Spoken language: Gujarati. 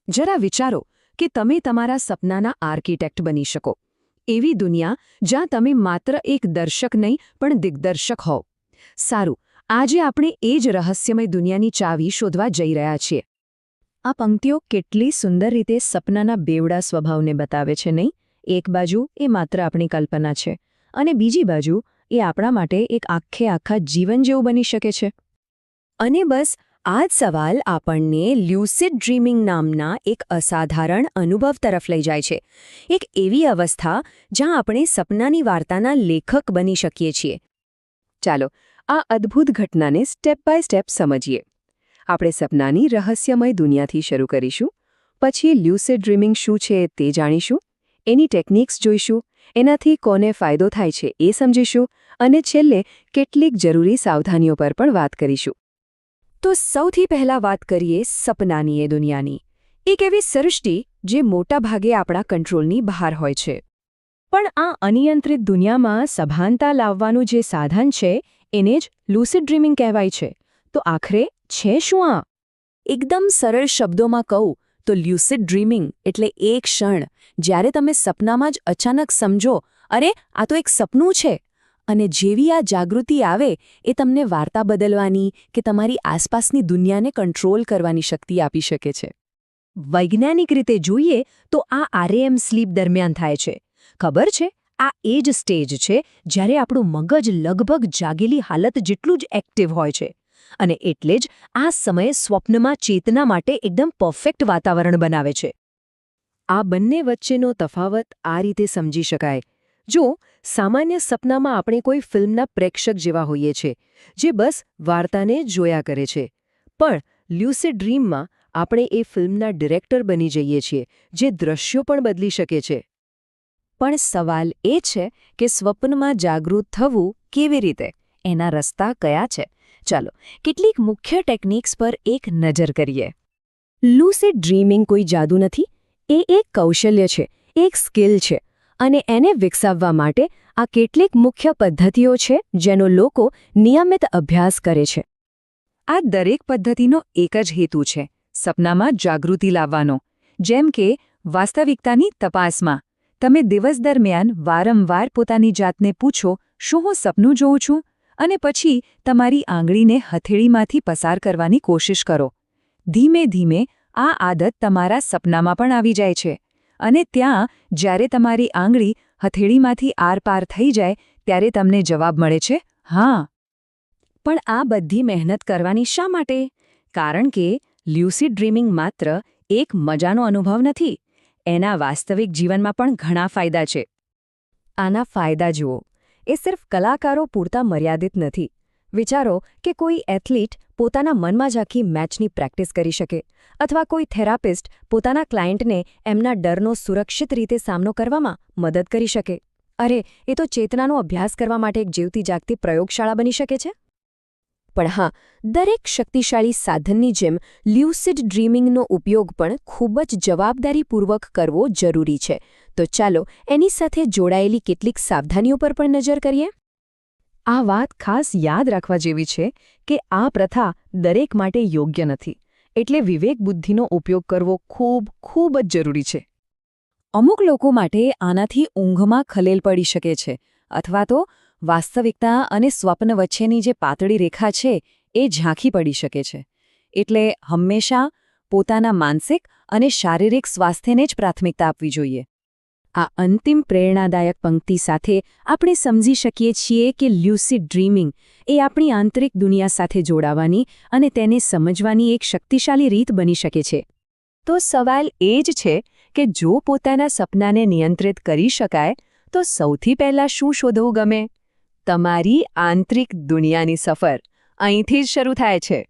જરા વિચારો કે તમે તમારા સપનાના આર્કિટેક્ટ બની શકો. એવી દુનિયા જ્યાં તમે માત્ર એક દર્શક નહીં પણ દિગ્દર્શક હોવ. સારું, આજે આપણે એ જ રહસ્યમય દુનિયાની ચાવી શોધવા જઈ રહ્યા છીએ. આ પંક્તિઓ કેટલી સુંદર રીતે સપનાના બેવડા સ્વભાવને બતાવે છે નહીં? એક બાજુ એ માત્ર આપણી કલ્પના છે અને બીજી બાજુ એ આપણા માટે એક આખા જીવન જેવું બની શકે છે. અને બસ આ જ સવાલ આપણને લ્યુસિડ ડ્રીમિંગ નામના એક અસાધારણ અનુભવ તરફ લઈ જાય છે. એક એવી અવસ્થા જ્યાં આપણે સપનાની વાર્તાના લેખક બની શકીએ છીએ. ચાલો આ અદ્ભુત ઘટનાને સ્ટેપ બાય સ્ટેપ સમજીએ. આપણે સપનાની રહસ્યમય દુનિયાથી શરૂ કરીશું, પછી લ્યુસિડ ડ્રીમિંગ શું છે તે જાણીશું, એની ટેકનિક્સ જોઈશું, એનાથી કોને ફાયદો થાય છે એ સમજીશું અને છેલ્લે કેટલીક જરૂરી સાવધાનીઓ પર પણ વાત કરીશું. તો સૌથી પહેલાં વાત કરીએ સપનાની એ દુનિયાની. એક એવી સૃષ્ટિ જે મોટાભાગે આપણા કંટ્રોલની બહાર હોય છે. પણ આ અનિયંત્રિત દુનિયામાં સભાનતા લાવવાનું જે સાધન છે એને જ લ્યુસિડ ડ્રીમિંગ કહેવાય છે. તો આખરે છે શું આ? એકદમ સરળ શબ્દોમાં કહું તો લ્યુસિડ ડ્રીમિંગ એટલે એ ક્ષણ જ્યારે તમે સપનામાં જ અચાનક સમજો, અરે આ તો એક સપનું છે, અને જેવી આ જાગૃતિ આવે એ તમને વાર્તા બદલવાની કે તમારી આસપાસની દુનિયાને કંટ્રોલ કરવાની શક્તિ આપી શકે છે. વૈજ્ઞાનિક રીતે જોઈએ તો આ REM સ્લીપ દરમિયાન થાય છે. ખબર છે, આ એ જ સ્ટેજ છે જ્યારે આપણું મગજ લગભગ જાગેલી હાલત જેટલું જ એક્ટિવ હોય છે. અને એટલે જ આ સમયે સ્વપ્નમાં ચેતના માટે એકદમ પરફેક્ટ વાતાવરણ બનાવે છે. આ બંને વચ્ચેનો તફાવત આ રીતે સમજી શકાય. જો સામાન્ય સપનામાં આપણે કોઈ ફિલ્મના પ્રેક્ષક જેવા હોઈએ છીએ, જે બસ વાર્તાને જોયા કરે છે. પણ લ્યુસિડ ડ્રીમમાં આપણે એ ફિલ્મના ડિરેક્ટર બની જઈએ છીએ, જે દ્રશ્યો પણ બદલી શકે છે. પણ સવાલ એ છે કે સ્વપ્નમાં જાગૃત થવું કેવી રીતે? એના રસ્તા કયા છે? ચાલો કેટલીક મુખ્ય ટેકનિક્સ પર એક નજર કરીએ. લ્યુસિડ ડ્રીમિંગ કોઈ જાદુ નથી. એ એક કૌશલ્ય છે, એક સ્કિલ છે. અને એને વિકસાવવા માટે આ કેટલીક મુખ્ય પદ્ધતિઓ છે જેનો લોકો નિયમિત અભ્યાસ કરે છે. આ દરેક પદ્ધતિનો એક જ હેતુ છે, સપનામાં જાગૃતિ લાવવાનો. જેમ કે વાસ્તવિકતાની તપાસમાં તમે દિવસ દરમિયાન વારંવાર પોતાની જાતને પૂછો, શું હું સપનું જોઉં છું? અને પછી તમારી આંગળીને હથેળીમાંથી પસાર કરવાની કોશિશ કરો. ધીમે ધીમે આ આદત તમારા સપનામાં પણ આવી જાય છે. અને ત્યાં જ્યારે તમારી આંગળી હથેળીમાંથી આરપાર થઈ જાય ત્યારે તમને જવાબ મળે છે, હા. પણ આ બધી મહેનત કરવાની શા માટે? કારણ કે લ્યુસિડ ડ્રીમિંગ માત્ર એક મજાનો અનુભવ નથી. એના વાસ્તવિક જીવનમાં પણ ઘણા ફાયદા છે. આના ફાયદા જુઓ. એ સિર્ફ કલાકારો પૂરતા મર્યાદિત નથી. વિચારો કે કોઈ એથ્લીટ પોતાના મનમાં જ આખી મેચની પ્રેક્ટિસ કરી શકે, અથવા કોઈ થેરાપિસ્ટ પોતાના ક્લાયન્ટને એમના ડરનો સુરક્ષિત રીતે સામનો કરવામાં મદદ કરી શકે. અરે, એ તો ચેતનાનો અભ્યાસ કરવા માટે એક જીવતી જાગતી પ્રયોગશાળા બની શકે છે. પણ હા, દરેક શક્તિશાળી સાધનની જેમ લ્યુસિડ ડ્રીમિંગનો ઉપયોગ પણ ખૂબ જ જવાબદારીપૂર્વક કરવો જરૂરી છે. તો ચાલો એની સાથે જોડાયેલી કેટલીક સાવધાનીઓ પર પણ નજર કરીએ. આ વાત ખાસ યાદ રાખવા જેવી છે કે આ પ્રથા દરેક માટે યોગ્ય નથી. એટલે વિવેક બુદ્ધિનો ઉપયોગ કરવો ખૂબ જ જરૂરી છે. અમુક લોકો માટે આનાથી ઊંઘમાં ખલેલ પડી શકે છે, અથવા તો વાસ્તવિકતા અને સ્વપ્ન વચ્ચેની જે પાતળી રેખા છે એ ઝાંખી પડી શકે છે. એટલે હંમેશા પોતાના માનસિક અને શારીરિક સ્વાસ્થ્યને જ પ્રાથમિકતા આપવી જોઈએ. આ અંતિમ પ્રેરણાદાયક પંક્તિ સાથે આપણે સમજી શકીએ છીએ કે લ્યુસિડ ડ્રીમિંગ એ આપણી આંતરિક દુનિયા સાથે જોડાવાની અને તેને સમજવાની એક શક્તિશાળી રીત બની શકે છે. તો સવાલ એ જ છે કે જો પોતાના સપનાને નિયંત્રિત કરી શકાય તો સૌથી પહેલાં શું શોધવું ગમે? તમારી આંતરિક દુનિયાની સફર અહીંથી જ શરૂ થાય છે.